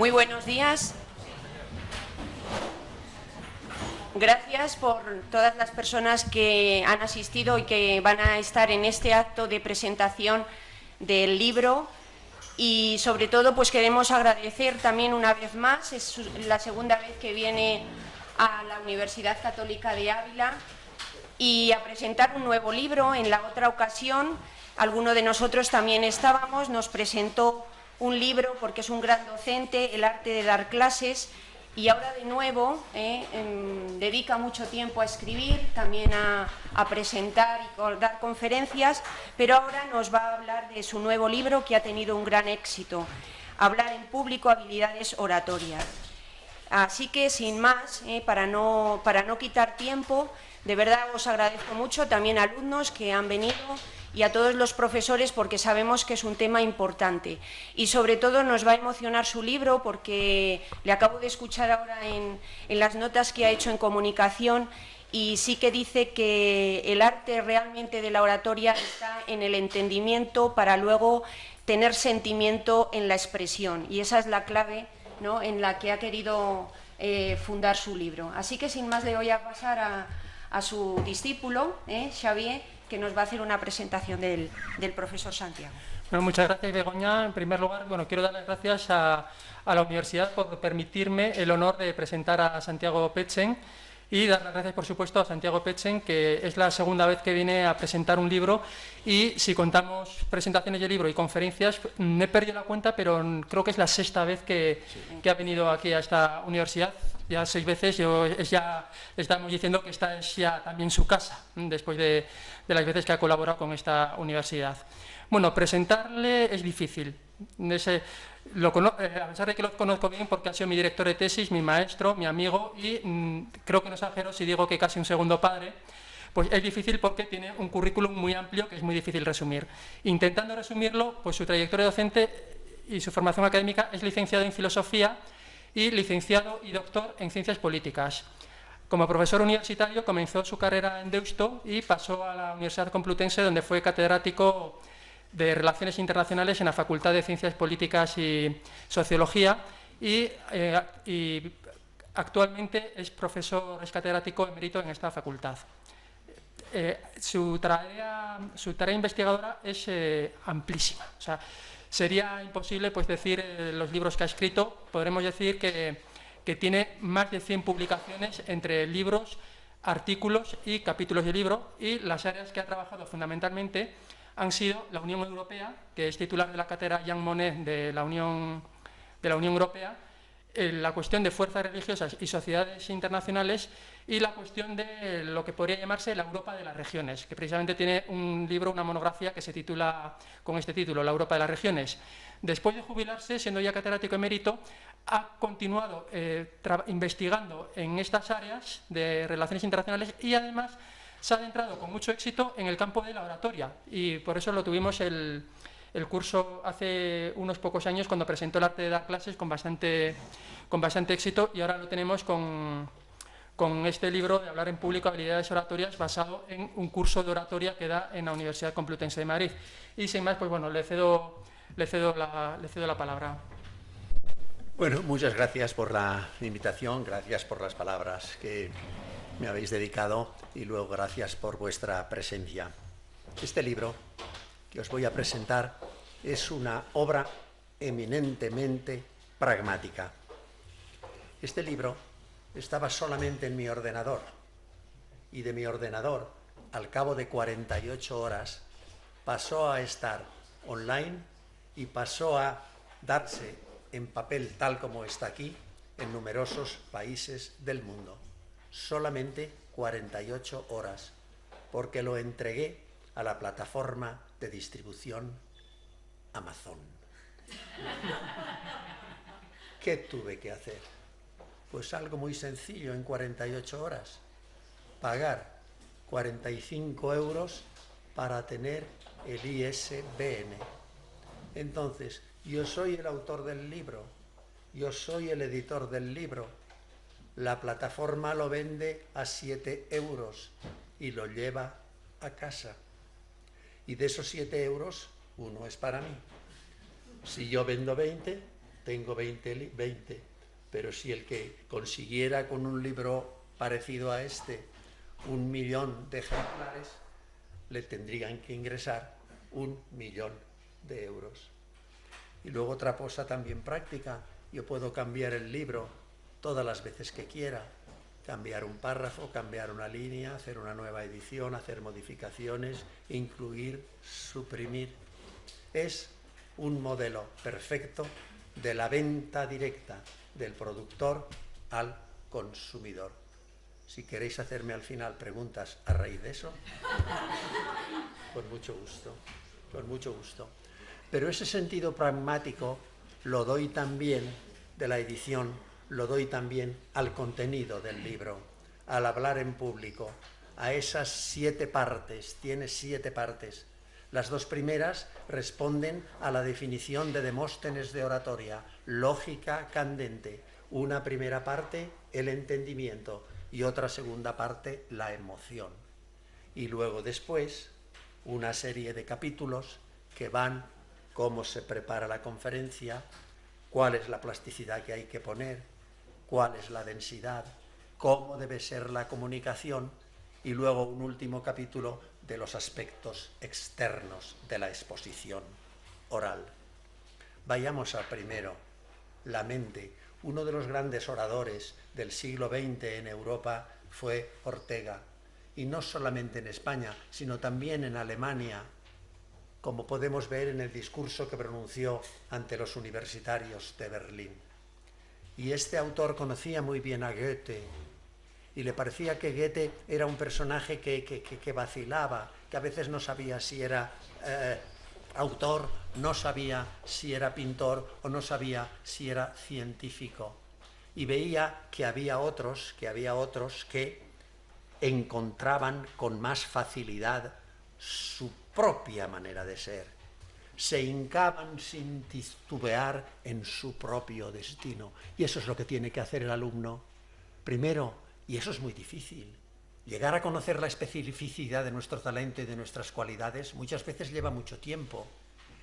Muy buenos días. Gracias por todas las personas que han asistido y que van a estar en este acto de presentación del libro. Y sobre todo pues queremos agradecer también una vez más, es la segunda vez que viene a la Universidad Católica de Ávila y a presentar un nuevo libro. En la otra ocasión, alguno de nosotros también estábamos, nos presentó un libro porque es un gran docente, El arte de dar clases, y ahora de nuevo dedica mucho tiempo a escribir, también a presentar y dar conferencias, pero ahora nos va a hablar de su nuevo libro que ha tenido un gran éxito, Hablar en público, habilidades oratorias. Así que sin más, para no quitar tiempo, de verdad os agradezco mucho también a alumnos que han venido y a todos los profesores porque sabemos que es un tema importante y sobre todo nos va a emocionar su libro porque le acabo de escuchar ahora en las notas que ha hecho en comunicación y sí que dice que el arte realmente de la oratoria está en el entendimiento para luego tener sentimiento en la expresión y esa es la clave, ¿no?, en la que ha querido fundar su libro. Así que sin más le voy a pasar a su discípulo, Xavier, que nos va a hacer una presentación del profesor Santiago. Bueno, muchas gracias, Begoña. En primer lugar, quiero dar las gracias a la universidad por permitirme el honor de presentar a Santiago Petzen y dar las gracias, por supuesto, a Santiago Petzen, que es la segunda vez que viene a presentar un libro y si contamos presentaciones de libro y conferencias, me he perdido la cuenta, pero creo que es la sexta vez que ha venido aquí a esta universidad. Ya 6 veces, ya estamos diciendo que esta es ya también su casa, después de las veces que ha colaborado con esta universidad. Bueno, presentarle es difícil. A pesar de que lo conozco bien porque ha sido mi director de tesis, mi maestro, mi amigo y creo que no exagero si digo que casi un segundo padre, pues es difícil porque tiene un currículum muy amplio que es muy difícil resumir. Intentando resumirlo, pues su trayectoria docente y su formación académica es licenciado en Filosofía y licenciado y doctor en Ciencias Políticas. Como profesor universitario comenzó su carrera en Deusto y pasó a la Universidad Complutense, donde fue catedrático de Relaciones Internacionales en la Facultad de Ciencias Políticas y Sociología y actualmente es catedrático emérito en esta facultad. Su tarea investigadora es amplísima. O sea, sería imposible pues, decir los libros que ha escrito. Podremos decir que tiene más de 100 publicaciones entre libros, artículos y capítulos de libro, y las áreas que ha trabajado fundamentalmente han sido la Unión Europea, que es titular de la cátedra Jean Monnet de la Unión Europea, la cuestión de fuerzas religiosas y sociedades internacionales y la cuestión de lo que podría llamarse la Europa de las regiones, que precisamente tiene un libro, una monografía que se titula con este título, La Europa de las regiones. Después de jubilarse, siendo ya catedrático emérito, ha continuado investigando en estas áreas de relaciones internacionales y además se ha adentrado con mucho éxito en el campo de la oratoria y por eso lo tuvimos el curso hace unos pocos años cuando presentó el arte de dar clases con bastante éxito y ahora lo tenemos con este libro de Hablar en público, habilidades oratorias, basado en un curso de oratoria que da en la Universidad Complutense de Madrid. Y sin más, pues bueno, le cedo la palabra. Bueno, muchas gracias por la invitación, gracias por las palabras que me habéis dedicado y luego gracias por vuestra presencia. Este libro que os voy a presentar es una obra eminentemente pragmática. Este libro estaba solamente en mi ordenador y de mi ordenador, al cabo de 48 horas, pasó a estar online y pasó a darse en papel tal como está aquí en numerosos países del mundo. Solamente 48 horas, porque lo entregué a la plataforma de distribución Amazon. ¿Qué tuve que hacer? Pues algo muy sencillo en 48 horas. Pagar 45 euros para tener el ISBN. Entonces, yo soy el autor del libro, yo soy el editor del libro. La plataforma lo vende a 7 euros y lo lleva a casa. Y de esos 7 euros, uno es para mí. Si yo vendo 20, tengo 20, pero si el que consiguiera con un libro parecido a este 1 millón de ejemplares, le tendrían que ingresar 1 millón de euros. Y luego otra cosa también práctica, yo puedo cambiar el libro todas las veces que quiera, cambiar un párrafo, cambiar una línea, hacer una nueva edición, hacer modificaciones, incluir, suprimir. Es un modelo perfecto de la venta directa del productor al consumidor. Si queréis hacerme al final preguntas a raíz de eso, con mucho gusto, con mucho gusto. Pero ese sentido pragmático lo doy también de la edición, lo doy también al contenido del libro, al hablar en público, a esas 7 partes, tiene 7 partes. Las 2 primeras responden a la definición de Demóstenes de oratoria, lógica candente. Una primera parte, el entendimiento, y otra segunda parte, la emoción. Y luego después, una serie de capítulos que van cómo se prepara la conferencia, cuál es la plasticidad que hay que poner, cuál es la densidad, cómo debe ser la comunicación, y luego un último capítulo de los aspectos externos de la exposición oral. Vayamos al primero, la mente. Uno de los grandes oradores del siglo XX en Europa fue Ortega, y no solamente en España, sino también en Alemania, como podemos ver en el discurso que pronunció ante los universitarios de Berlín. Y este autor conocía muy bien a Goethe, y le parecía que Goethe era un personaje que vacilaba, que a veces no sabía si era autor, no sabía si era pintor o no sabía si era científico. Y veía que había otros que encontraban con más facilidad su propia manera de ser. Se hincaban sin titubear en su propio destino. Y eso es lo que tiene que hacer el alumno. Primero, y eso es muy difícil, llegar a conocer la especificidad de nuestro talento y de nuestras cualidades muchas veces lleva mucho tiempo.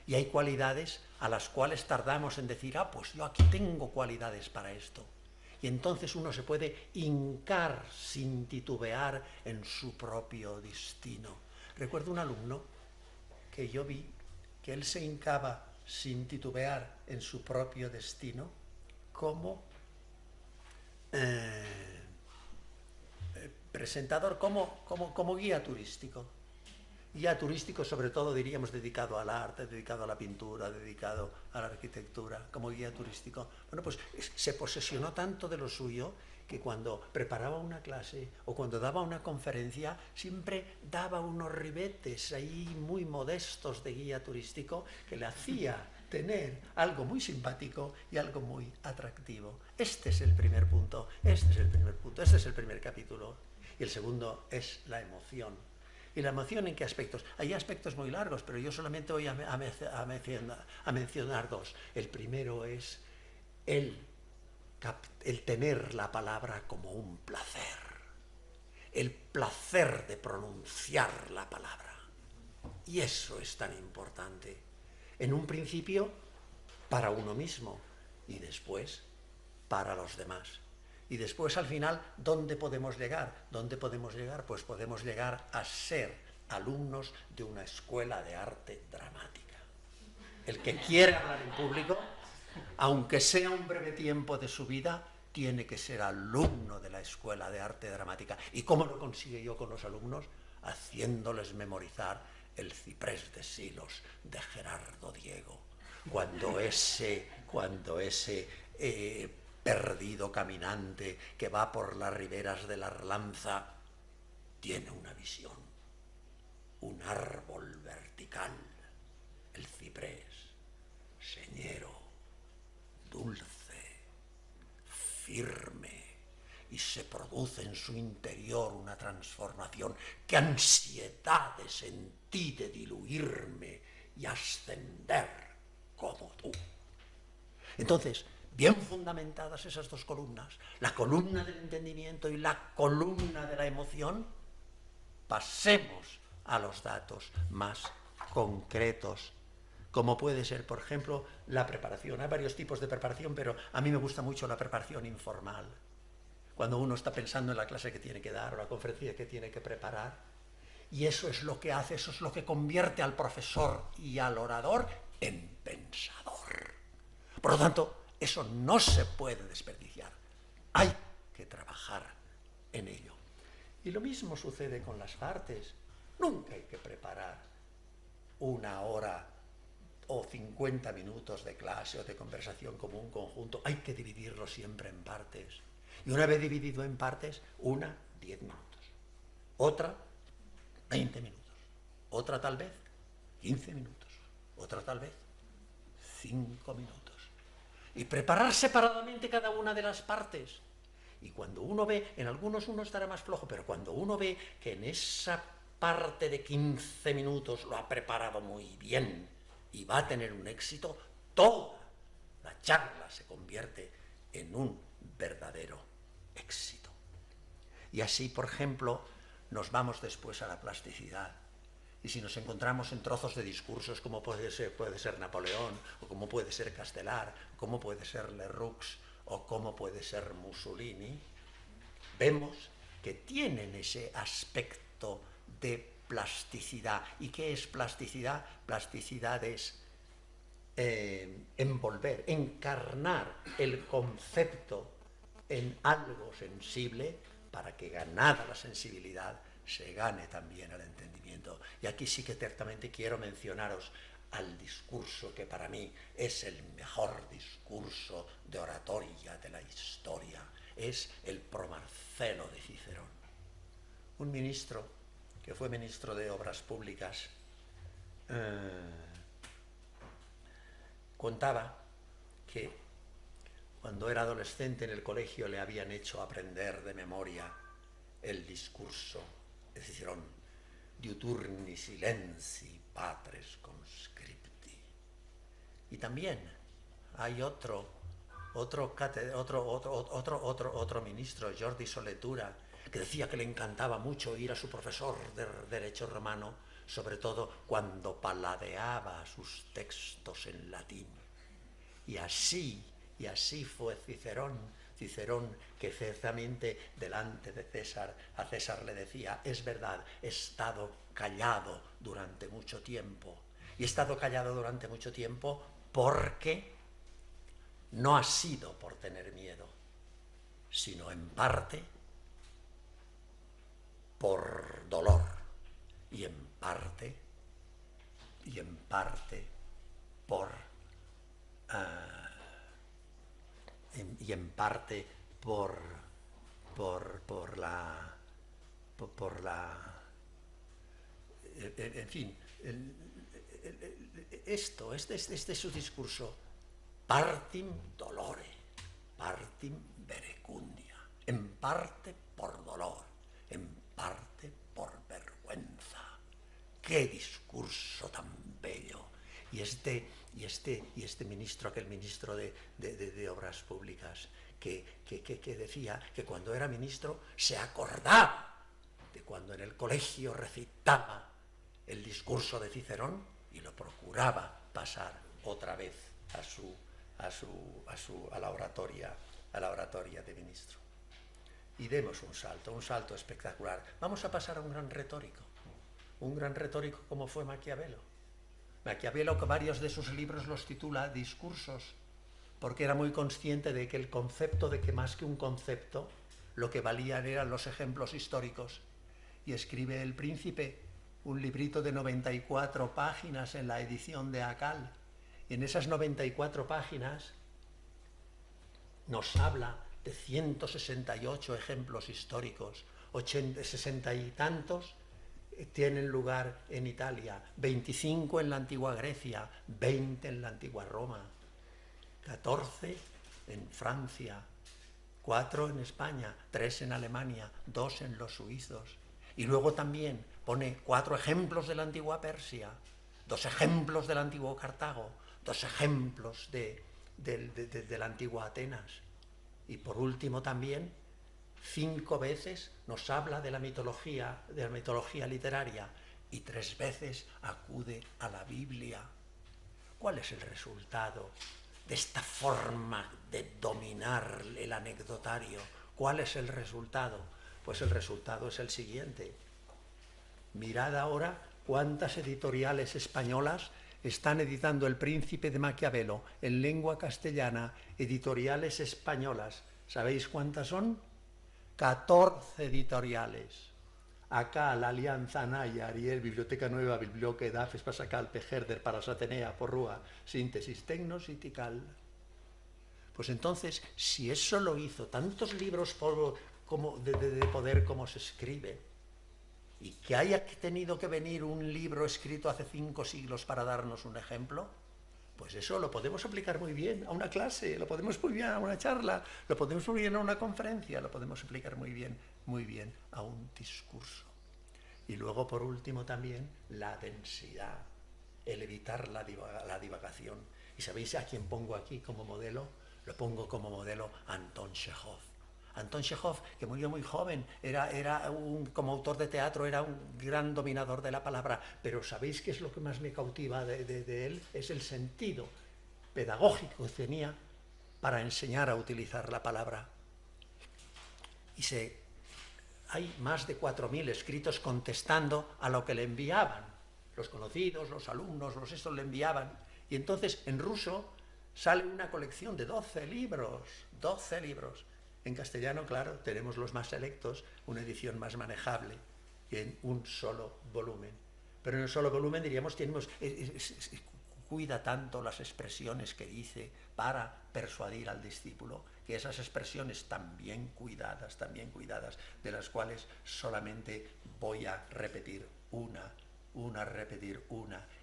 Y hay cualidades a las cuales tardamos en decir, pues yo aquí tengo cualidades para esto. Y entonces uno se puede hincar sin titubear en su propio destino. Recuerdo un alumno que yo vi que él se hincaba sin titubear en su propio destino como presentador, como guía turístico. Guía turístico, sobre todo, diríamos, dedicado al arte, dedicado a la pintura, dedicado a la arquitectura, como guía turístico. Bueno, pues se posesionó tanto de lo suyo que cuando preparaba una clase o cuando daba una conferencia, siempre daba unos ribetes ahí muy modestos de guía turístico que le hacía tener algo muy simpático y algo muy atractivo. Este es el primer punto, este es el primer capítulo. Y el segundo es la emoción. ¿Y la emoción en qué aspectos? Hay aspectos muy largos, pero yo solamente voy a mencionar 2. El primero es el tener la palabra como un placer. El placer de pronunciar la palabra. Y eso es tan importante. En un principio, para uno mismo, y después, para los demás. Y después, al final, ¿dónde podemos llegar? ¿Dónde podemos llegar? Pues podemos llegar a ser alumnos de una escuela de arte dramática. El que quiere hablar en público, aunque sea un breve tiempo de su vida, tiene que ser alumno de la escuela de arte dramática. ¿Y cómo lo consigue yo con los alumnos? Haciéndoles memorizar El ciprés de Silos de Gerardo Diego. Cuando ese perdido caminante que va por las riberas de la Arlanza tiene una visión, un árbol vertical, el ciprés, señero, dulce, firme, y se produce en su interior una transformación. ¡Qué ansiedad de sentir, de diluirme y ascender como tú! Entonces, bien fundamentadas esas 2 columnas, la columna del entendimiento y la columna de la emoción, pasemos a los datos más concretos como puede ser, por ejemplo, la preparación. Hay varios tipos de preparación, pero a mí me gusta mucho la preparación informal. Cuando uno está pensando en la clase que tiene que dar o la conferencia que tiene que preparar. Y eso es lo que hace, eso es lo que convierte al profesor y al orador en pensador. Por lo tanto, eso no se puede desperdiciar. Hay que trabajar en ello. Y lo mismo sucede con las partes. Nunca hay que preparar 1 hora o 50 minutos de clase o de conversación como un conjunto. Hay que dividirlo siempre en partes. Y una vez dividido en partes, una 10 minutos, otra 20 minutos, otra tal vez 15 minutos, otra tal vez 5 minutos. Y preparar separadamente cada una de las partes. Y cuando uno ve, en algunos uno estará más flojo, pero cuando uno ve que en esa parte de 15 minutos lo ha preparado muy bien y va a tener un éxito, toda la charla se convierte en un verdadero éxito. Y así, por ejemplo, nos vamos después a la plasticidad. Y si nos encontramos en trozos de discursos como puede ser Napoleón, o como puede ser Castelar, o como puede ser Leroux, o como puede ser Mussolini, vemos que tienen ese aspecto de plasticidad. ¿Y qué es plasticidad? Plasticidad es envolver, encarnar el concepto en algo sensible para que, ganada la sensibilidad, se gane también el entendimiento. Y aquí sí que ciertamente quiero mencionaros al discurso que para mí es el mejor discurso de oratoria de la historia. Es el Pro Marcelo de Cicerón. Un ministro que fue ministro de Obras Públicas contaba que cuando era adolescente en el colegio le habían hecho aprender de memoria el discurso de Cicerón, Diuturni silenzi patres conscripti. Y también hay otro ministro, Jordi Soletura, que decía que le encantaba mucho oír a su profesor de Derecho Romano, sobre todo cuando paladeaba sus textos en latín. Y así fue Cicerón, que ciertamente delante de César, a César le decía: es verdad, he estado callado durante mucho tiempo. Y he estado callado durante mucho tiempo porque no ha sido por tener miedo, sino en parte por dolor y en parte por en fin, este es su discurso: partim dolore, partim verecundia, en parte por dolor, en parte por vergüenza. ¡Qué discurso tan bello! Y este ministro, aquel ministro de Obras Públicas, que decía que cuando era ministro se acordaba de cuando en el colegio recitaba el discurso de Cicerón y lo procuraba pasar otra vez a la oratoria de ministro. Y demos un salto espectacular. Vamos a pasar a un gran retórico como fue Maquiavelo. Maquiavelo, que varios de sus libros los titula Discursos, porque era muy consciente de que el concepto, de que más que un concepto, lo que valían eran los ejemplos históricos. Y escribe El Príncipe, un librito de 94 páginas en la edición de Acal. Y en esas 94 páginas nos habla de 168 ejemplos históricos, 60 y tantos tienen lugar en Italia, 25 en la antigua Grecia, 20 en la antigua Roma, 14 en Francia, 4 en España, 3 en Alemania, 2 en los suizos. Y luego también pone 4 ejemplos de la antigua Persia, 2 ejemplos del antiguo Cartago, 2 ejemplos de la antigua Atenas. Y por último también 5 veces nos habla de la mitología literaria y 3 veces acude a la Biblia. ¿Cuál es el resultado de esta forma de dominar el anecdotario? ¿Cuál es el resultado? Pues el resultado es el siguiente. Mirad ahora cuántas editoriales españolas están editando El Príncipe de Maquiavelo en lengua castellana, editoriales españolas. ¿Sabéis cuántas son? 14 editoriales. Acá la Alianza Anaya, Ariel, Biblioteca Nueva, Biblioque, Dafes, Pasacal, Pejerder, Paras Atenea, Porrúa, Síntesis, Tecnos y Tical. Pues entonces, si eso lo hizo, tantos libros de poder como se escribe, y que haya tenido que venir un libro escrito hace 5 siglos para darnos un ejemplo, pues eso lo podemos aplicar muy bien a una clase, lo podemos muy bien a una charla, lo podemos muy bien a una conferencia, lo podemos aplicar muy bien a un discurso. Y luego, por último, también la densidad, el evitar la divagación. ¿Y sabéis a quién pongo aquí como modelo? Lo pongo como modelo a Anton Chejov. Anton Chejov, que murió muy joven, como autor de teatro, era un gran dominador de la palabra, pero ¿sabéis qué es lo que más me cautiva de él? Es el sentido pedagógico que tenía para enseñar a utilizar la palabra. Hay más de 4.000 escritos contestando a lo que le enviaban. Los conocidos, los alumnos, estos le enviaban. Y entonces, en ruso, sale una colección de 12 libros. 12 libros. En castellano, claro, tenemos los más selectos, una edición más manejable, y en un solo volumen. Pero en un solo volumen, diríamos, cuida tanto las expresiones que dice para persuadir al discípulo, que esas expresiones tan bien cuidadas, de las cuales solamente voy a repetir una,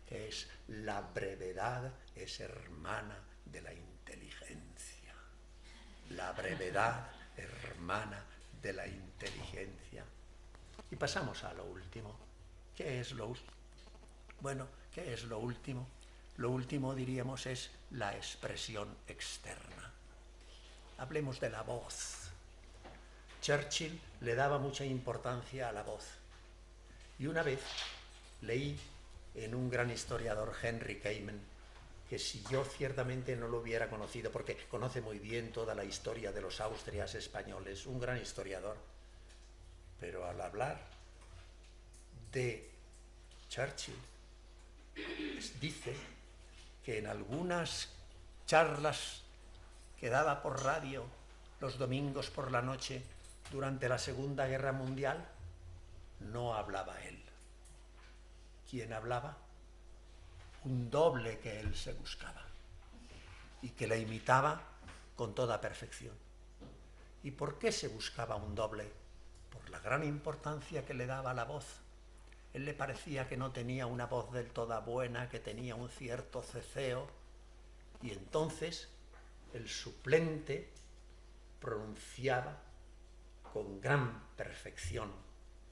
que es: la brevedad es hermana de la inteligencia. La brevedad, hermana de la inteligencia. Y pasamos a lo último. ¿Qué es lo último? Bueno, ¿qué es lo último? Lo último, diríamos, es la expresión externa. Hablemos de la voz. Churchill le daba mucha importancia a la voz. Y una vez leí en un gran historiador, Henry Kamen, que si yo ciertamente no lo hubiera conocido, porque conoce muy bien toda la historia de los Austrias españoles, un gran historiador, pero al hablar de Churchill, dice que en algunas charlas que daba por radio los domingos por la noche durante la Segunda Guerra Mundial, no hablaba él. ¿Quién hablaba? Un doble que él se buscaba y que le imitaba con toda perfección. ¿Y por qué se buscaba un doble? Por la gran importancia que le daba a la voz. Él le parecía que no tenía una voz del todo buena, que tenía un cierto ceceo, y entonces el suplente pronunciaba con gran perfección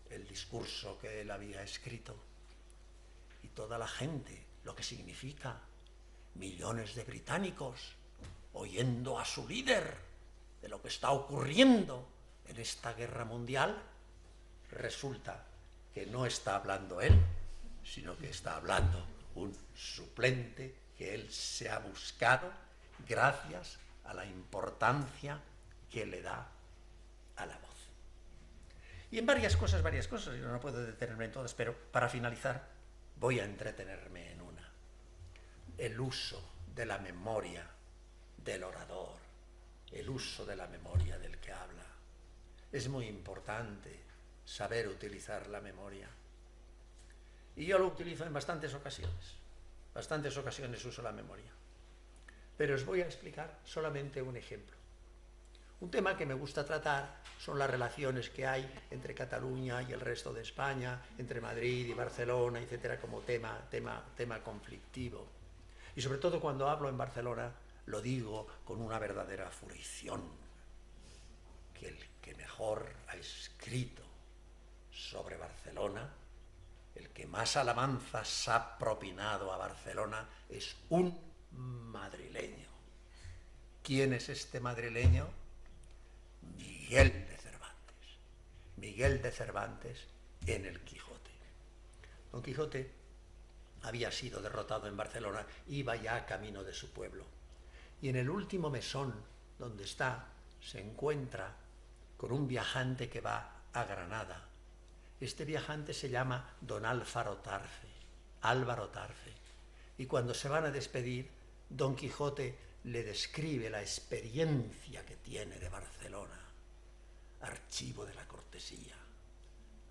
el discurso que él había escrito. Y toda la gente, lo que significa millones de británicos oyendo a su líder de lo que está ocurriendo en esta guerra mundial, resulta que no está hablando él, sino que está hablando un suplente que él se ha buscado gracias a la importancia que le da a la voz. Y en varias cosas, yo no puedo detenerme en todas, pero para finalizar voy a entretenerme en una. El uso de la memoria del orador, el uso de la memoria del que habla. Es muy importante saber utilizar la memoria. Y yo lo utilizo en bastantes ocasiones uso la memoria. Pero os voy a explicar solamente un ejemplo. Un tema que me gusta tratar son las relaciones que hay entre Cataluña y el resto de España, entre Madrid y Barcelona, etcétera, como tema conflictivo. Y sobre todo cuando hablo en Barcelona, lo digo con una verdadera fruición, que el que mejor ha escrito sobre Barcelona, el que más alabanzas ha propinado a Barcelona, es un madrileño. ¿Quién es este madrileño? Miguel de Cervantes. Miguel de Cervantes en el Quijote. Don Quijote había sido derrotado en Barcelona, iba ya camino de su pueblo. Y en el último mesón donde está, se encuentra con un viajante que va a Granada. Este viajante se llama don Álvaro Tarfe. Y cuando se van a despedir, Don Quijote le describe la experiencia que tiene de Barcelona: archivo de la cortesía,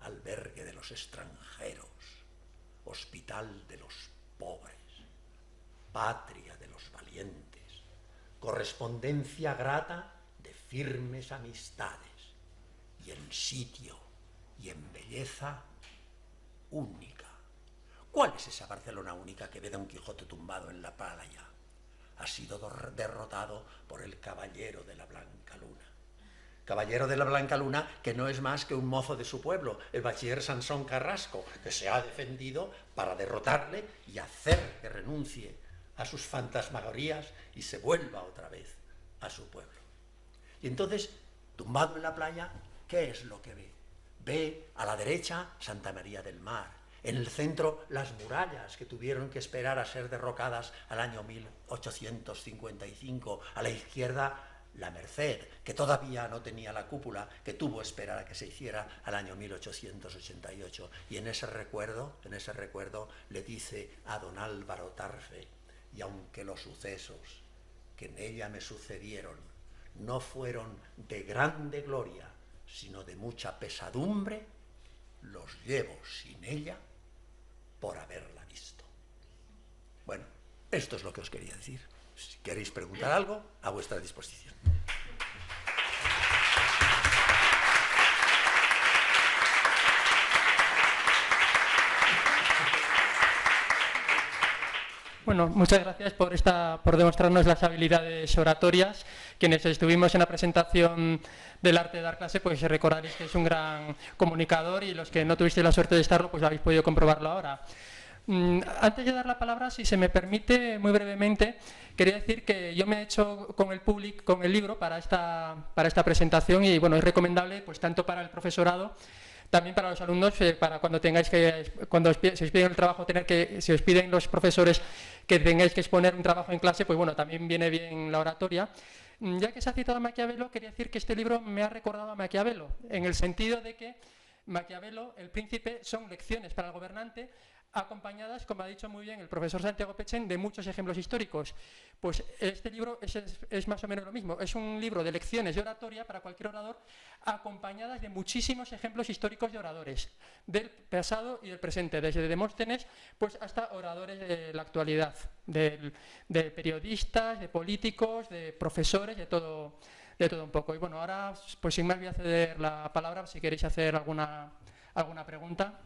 albergue de los extranjeros, hospital de los pobres, patria de los valientes, correspondencia grata de firmes amistades, y en sitio y en belleza única. ¿Cuál es esa Barcelona única que ve Don Quijote tumbado en la playa? Ha sido derrotado por el caballero de la Blanca Luna. Caballero de la Blanca Luna, que no es más que un mozo de su pueblo, el bachiller Sansón Carrasco, que se ha defendido para derrotarle y hacer que renuncie a sus fantasmagorías y se vuelva otra vez a su pueblo. Y entonces, tumbado en la playa, ¿qué es lo que ve? Ve a la derecha Santa María del Mar, en el centro las murallas que tuvieron que esperar a ser derrocadas al año 1855, a la izquierda la Merced, que todavía no tenía la cúpula, que tuvo que esperar a que se hiciera al año 1888. Y en ese recuerdo le dice a don Álvaro Tarfe: y aunque los sucesos que en ella me sucedieron no fueron de grande gloria, sino de mucha pesadumbre, los llevo sin ella por haberla visto. Bueno, esto es lo que os quería decir. Si queréis preguntar algo, a vuestra disposición. Bueno, muchas gracias por demostrarnos las habilidades oratorias. Quienes estuvimos en la presentación del arte de dar clase, pues recordaréis que es un gran comunicador, y los que no tuvisteis la suerte de estarlo, pues habéis podido comprobarlo ahora. Antes de dar la palabra, si se me permite, muy brevemente, quería decir que yo me he hecho con el libro para esta presentación, y bueno, es recomendable pues tanto para el profesorado, también para los alumnos, para cuando se os piden el trabajo, si os piden los profesores que tengáis que exponer un trabajo en clase, pues bueno, también viene bien la oratoria. Ya que se ha citado a Maquiavelo, quería decir que este libro me ha recordado a Maquiavelo, en el sentido de que Maquiavelo, El Príncipe, son lecciones para el gobernante, acompañadas, como ha dicho muy bien el profesor Santiago Pechen, de muchos ejemplos históricos. Pues este libro es más o menos lo mismo, es un libro de lecciones de oratoria para cualquier orador, acompañadas de muchísimos ejemplos históricos de oradores, del pasado y del presente, desde Demóstenes pues hasta oradores de la actualidad, de periodistas, de políticos, de profesores, de todo un poco. Y bueno, ahora pues sin más voy a ceder la palabra si queréis hacer alguna pregunta.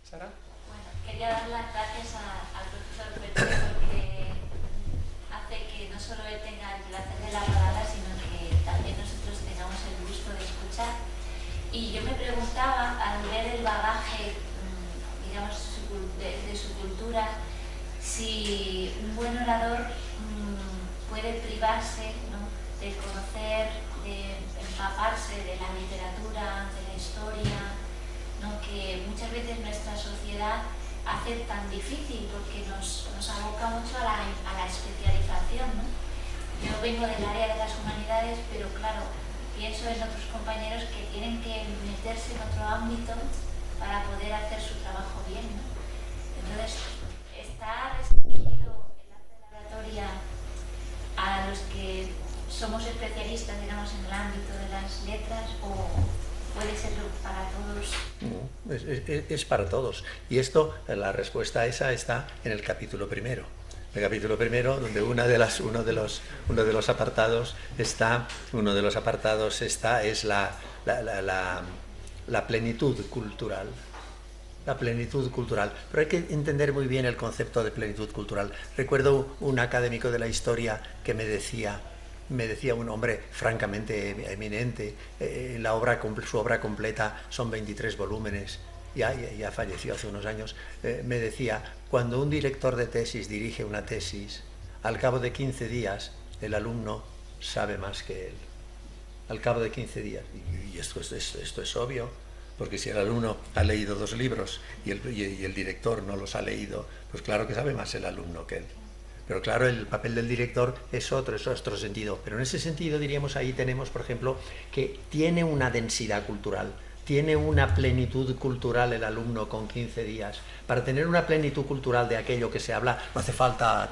¿Sara? Bueno, quería dar las gracias al profesor Petre porque hace que no solo él tenga el placer de la palabra, sino que también nosotros tengamos el gusto de escuchar. Y yo me preguntaba, al ver el bagaje, digamos, de su cultura, si un buen orador puede privarse, ¿no?, de conocer, de empaparse de la literatura, de la historia, ¿no?, que muchas veces nuestra sociedad hace tan difícil porque nos aboca mucho a la especialización, ¿no? Yo vengo del área de las humanidades, pero claro, pienso en otros compañeros que tienen que meterse en otro ámbito para poder hacer su trabajo bien, ¿no? Entonces, ¿está restringido el arte de la oratoria a los que somos especialistas, digamos, en el ámbito de las letras, o puede ser para todos? No, es para todos. Y esto, la respuesta a esa está en el capítulo primero. El capítulo primero, donde uno de los apartados es la plenitud cultural. La plenitud cultural. Pero hay que entender muy bien el concepto de plenitud cultural. Recuerdo un académico de la historia que me decía un hombre francamente eminente, su obra completa son 23 volúmenes, ya falleció hace unos años, me decía: cuando un director de tesis dirige una tesis, al cabo de 15 días el alumno sabe más que él. Al cabo de 15 días. Y esto es obvio. porque si el alumno ha leído 2 libros y el director no los ha leído, pues claro que sabe más el alumno que él. Pero claro, el papel del director es otro sentido. Pero en ese sentido, diríamos, ahí tenemos, por ejemplo, que tiene una densidad cultural, tiene una plenitud cultural el alumno con 15 días. Para tener una plenitud cultural de aquello que se habla, no hace falta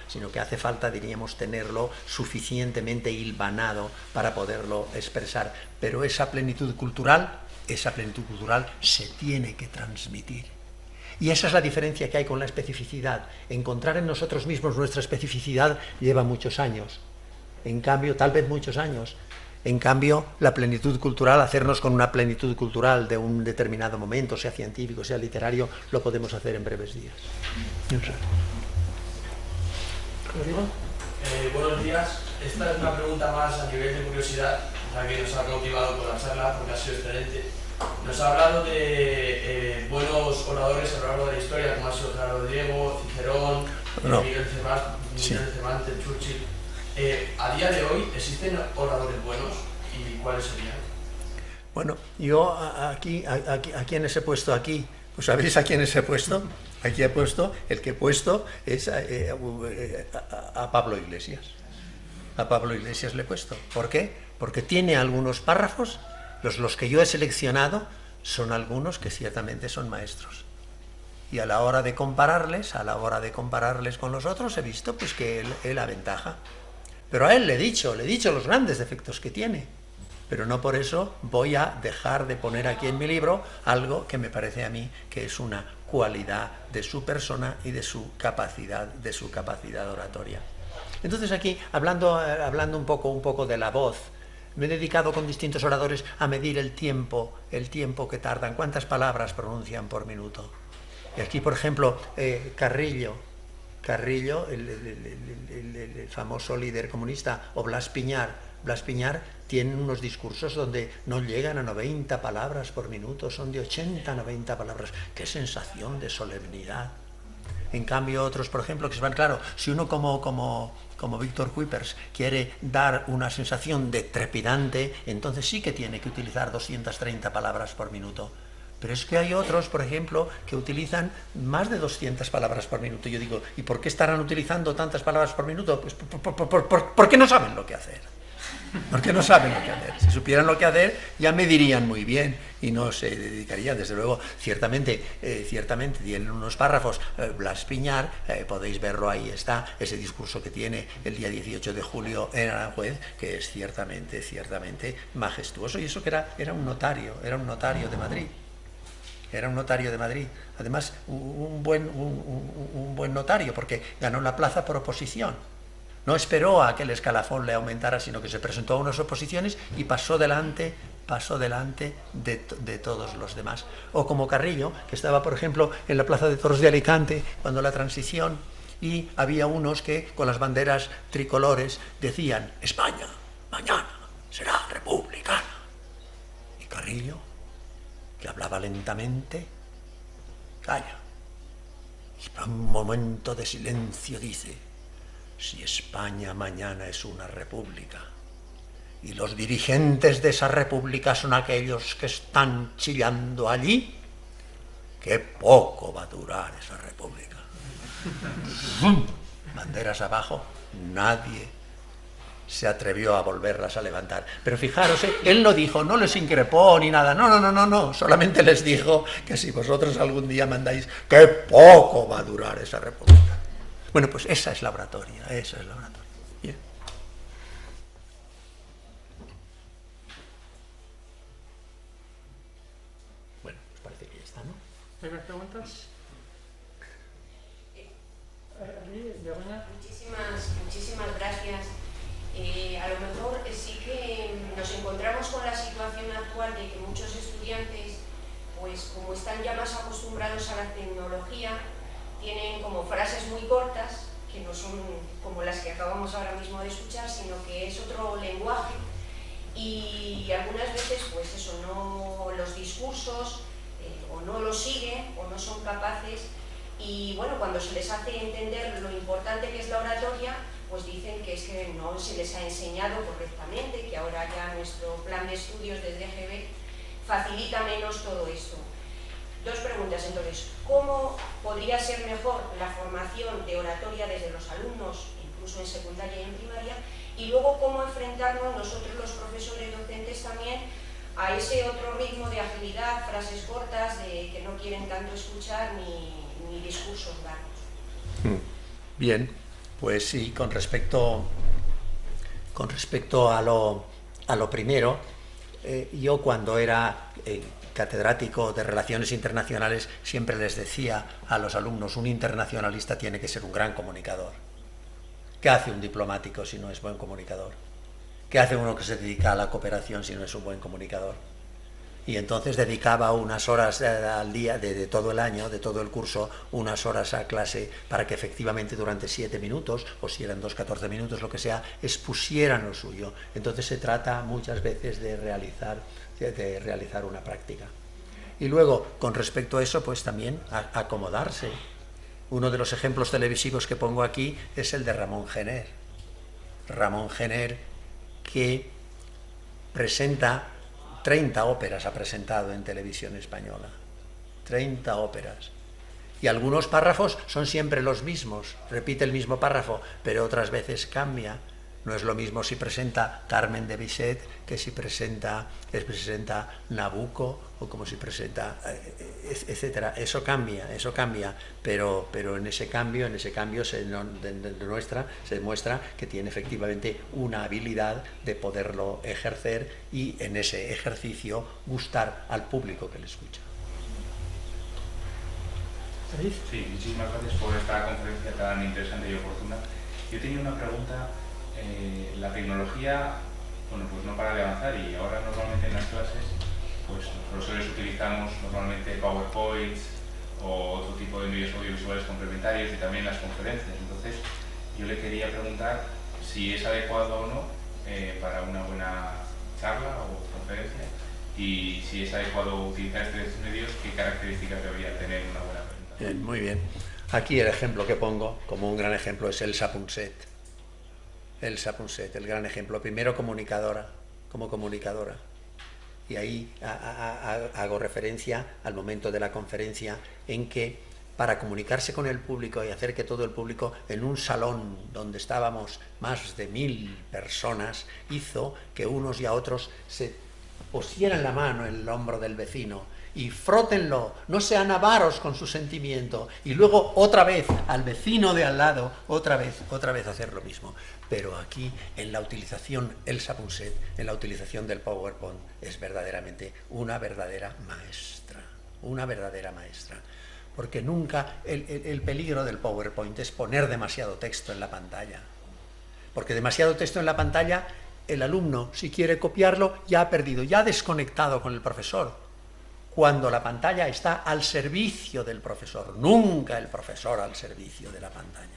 sino que hace falta, diríamos, tenerlo suficientemente hilvanado para poderlo expresar. Pero esa plenitud cultural se tiene que transmitir. Y esa es la diferencia que hay con la especificidad. Encontrar en nosotros mismos nuestra especificidad lleva muchos años. En cambio, tal vez muchos años. En cambio, la plenitud cultural, hacernos con una plenitud cultural de un determinado momento, sea científico, sea literario, lo podemos hacer en breves días. ¿Rodrigo? Buenos días. Esta es una pregunta más a nivel de curiosidad, ya que nos ha cautivado con la charla, porque ha sido excelente. Nos ha hablado de buenos oradores a lo largo de la historia, como ha sido Gerardo Diego, Cicerón, Miguel Cervantes, Churchill. A día de hoy, ¿existen oradores buenos y cuáles serían? Bueno, yo ¿a quiénes he puesto aquí? Pues ¿sabéis a quiénes he puesto? Aquí he puesto, el que he puesto es a Pablo Iglesias. A Pablo Iglesias le he puesto. ¿Por qué? Porque tiene algunos párrafos. Los que yo he seleccionado son algunos que ciertamente son maestros. Y a la hora de compararles con los otros, he visto pues que él aventaja. Pero a él le he dicho los grandes defectos que tiene. Pero no por eso voy a dejar de poner aquí en mi libro algo que me parece a mí que es una cualidad de su persona y de su capacidad oratoria. Entonces aquí, hablando un poco de la voz, me he dedicado con distintos oradores a medir el tiempo que tardan, cuántas palabras pronuncian por minuto. Y aquí, por ejemplo, Carrillo, el famoso líder comunista, o Blas Piñar tienen unos discursos donde no llegan a 90 palabras por minuto, son de 80 a 90 palabras. ¡Qué sensación de solemnidad! En cambio, otros, por ejemplo, que se van, claro, si uno como Víctor Kuipers quiere dar una sensación de trepidante, entonces sí que tiene que utilizar 230 palabras por minuto. Pero es que hay otros, por ejemplo, que utilizan más de 200 palabras por minuto. Yo digo, ¿y por qué estarán utilizando tantas palabras por minuto? Pues porque no saben lo que hacer. Porque no saben lo que hacer. Si supieran lo que hacer, ya me dirían muy bien y no se dedicarían. Desde luego, ciertamente tienen unos párrafos. Blas Piñar, podéis verlo, ahí está, ese discurso que tiene el día 18 de julio en Aranjuez, que es ciertamente majestuoso. Y eso que era un notario de Madrid. Era un notario de Madrid. Además, un buen notario, porque ganó la plaza por oposición. No esperó a que el escalafón le aumentara, sino que se presentó a unas oposiciones y pasó delante de todos los demás. O como Carrillo, que estaba, por ejemplo, en la Plaza de Toros de Alicante, cuando la transición, y había unos que, con las banderas tricolores, decían: España, mañana, será republicana. Y Carrillo, que hablaba lentamente, calla. Y por un momento de silencio dice: si España mañana es una república y los dirigentes de esa república son aquellos que están chillando allí, qué poco va a durar esa república. Banderas abajo, nadie se atrevió a volverlas a levantar. Pero fijaros, él no dijo, no les increpó ni nada, no, solamente les dijo que si vosotros algún día mandáis, qué poco va a durar esa república. Bueno, pues esa es la oratoria, Bien. Bueno, pues parece que ya está, ¿no? ¿Hay más preguntas? Muchísimas gracias. A lo mejor sí que nos encontramos con la situación actual de que muchos estudiantes, pues como están ya más acostumbrados a la tecnología, tienen como frases muy cortas, que no son como las que acabamos ahora mismo de escuchar, sino que es otro lenguaje, y algunas veces pues eso, no, los discursos o no los siguen o no son capaces, y bueno, cuando se les hace entender lo importante que es la oratoria, pues dicen que es que no se les ha enseñado correctamente, que ahora ya nuestro plan de estudios del DGB facilita menos todo esto. Dos preguntas entonces. ¿Cómo podría ser mejor la formación de oratoria desde los alumnos, incluso en secundaria y en primaria? Y luego, ¿cómo enfrentarnos nosotros los profesores docentes también a ese otro ritmo de agilidad, frases cortas, de que no quieren tanto escuchar ni discursos largos? Bien, pues sí, con respecto a lo primero, yo cuando era catedrático de Relaciones Internacionales siempre les decía a los alumnos, un internacionalista tiene que ser un gran comunicador. ¿Qué hace un diplomático si no es buen comunicador? ¿Qué hace uno que se dedica a la cooperación si no es un buen comunicador? Y entonces dedicaba unas horas al día, de todo el año, de todo el curso, unas horas a clase para que efectivamente durante 7 minutos, o si eran 2, 14 minutos, lo que sea, expusieran lo suyo. Entonces se trata muchas veces de realizar una práctica. Y luego, con respecto a eso, pues también acomodarse. Uno de los ejemplos televisivos que pongo aquí es el de Ramón Gener. Ramón Gener, que presenta 30 óperas, ha presentado en televisión española. 30 óperas. Y algunos párrafos son siempre los mismos, repite el mismo párrafo, pero otras veces cambia. No es lo mismo si presenta Carmen de Bizet que si presenta Nabucco o como si presenta, etcétera. Eso cambia, pero en ese cambio se demuestra que tiene efectivamente una habilidad de poderlo ejercer y en ese ejercicio gustar al público que le escucha. Sí, muchísimas gracias por esta conferencia tan interesante y oportuna. Yo tenía una pregunta. La tecnología, bueno, pues no para de avanzar y ahora normalmente en las clases, pues los profesores utilizamos normalmente PowerPoints o otro tipo de medios audiovisuales complementarios y también las conferencias. Entonces, yo le quería preguntar si es adecuado o no para una buena charla o conferencia y si es adecuado utilizar estos medios, qué características debería tener una buena presentación. Bien, muy bien. Aquí el ejemplo que pongo como un gran ejemplo es Elsa Punset. Elsa Punset, el gran ejemplo. Primero como comunicadora. Y ahí hago referencia al momento de la conferencia en que para comunicarse con el público y hacer que todo el público en un salón donde estábamos más de 1000 personas hizo que unos y a otros se pusieran la mano en el hombro del vecino y frótenlo, no sean avaros con su sentimiento, y luego otra vez al vecino de al lado, otra vez hacer lo mismo. Pero aquí, en la utilización, Elsa Punset, en la utilización del PowerPoint, es verdaderamente una verdadera maestra, porque nunca el peligro del PowerPoint es poner demasiado texto en la pantalla, porque demasiado texto en la pantalla, el alumno, si quiere copiarlo, ya ha perdido, ya ha desconectado con el profesor, cuando la pantalla está al servicio del profesor, nunca el profesor al servicio de la pantalla.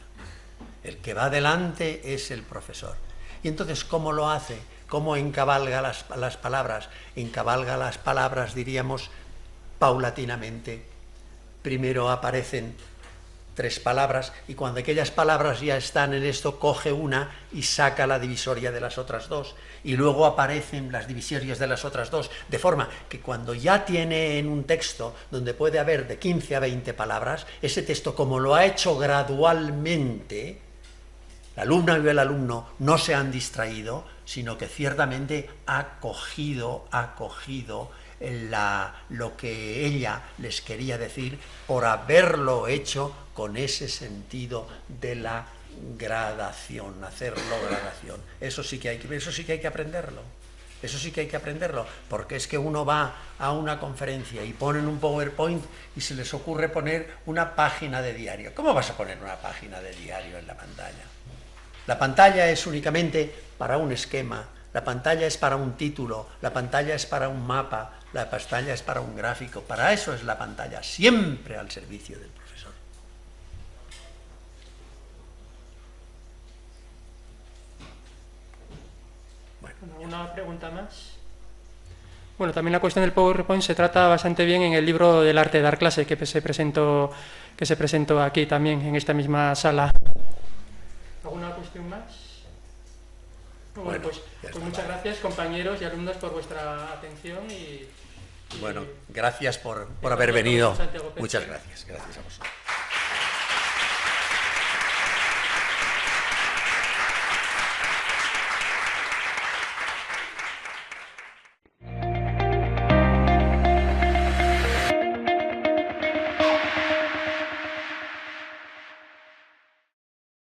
El que va adelante es el profesor. Y entonces, ¿cómo lo hace? ¿Cómo encabalga las palabras? Encabalga las palabras, diríamos, paulatinamente. Primero aparecen 3 palabras y cuando aquellas palabras ya están en esto, coge una y saca la divisoria de las otras 2. Y luego aparecen las divisorias de las otras 2, de forma que cuando ya tiene en un texto donde puede haber de 15 a 20 palabras, ese texto, como lo ha hecho gradualmente, la alumna y el alumno no se han distraído, sino que ciertamente ha cogido lo que ella les quería decir por haberlo hecho con ese sentido de la gradación, hacerlo gradación. Eso sí que hay que aprenderlo. Porque es que uno va a una conferencia y ponen un PowerPoint y se les ocurre poner una página de diario. ¿Cómo vas a poner una página de diario en la pantalla? La pantalla es únicamente para un esquema, la pantalla es para un título, la pantalla es para un mapa, la pantalla es para un gráfico. Para eso es la pantalla, siempre al servicio del profesor. ¿Alguna pregunta más? Bueno, también la cuestión del PowerPoint se trata bastante bien en el libro del arte de dar clase que se presentó aquí también, en esta misma sala. ¿Alguna cuestión más? Bueno, pues muchas gracias, compañeros y alumnos, por vuestra atención y Bueno, gracias por haber venido. Muchas gracias. Gracias a vosotros.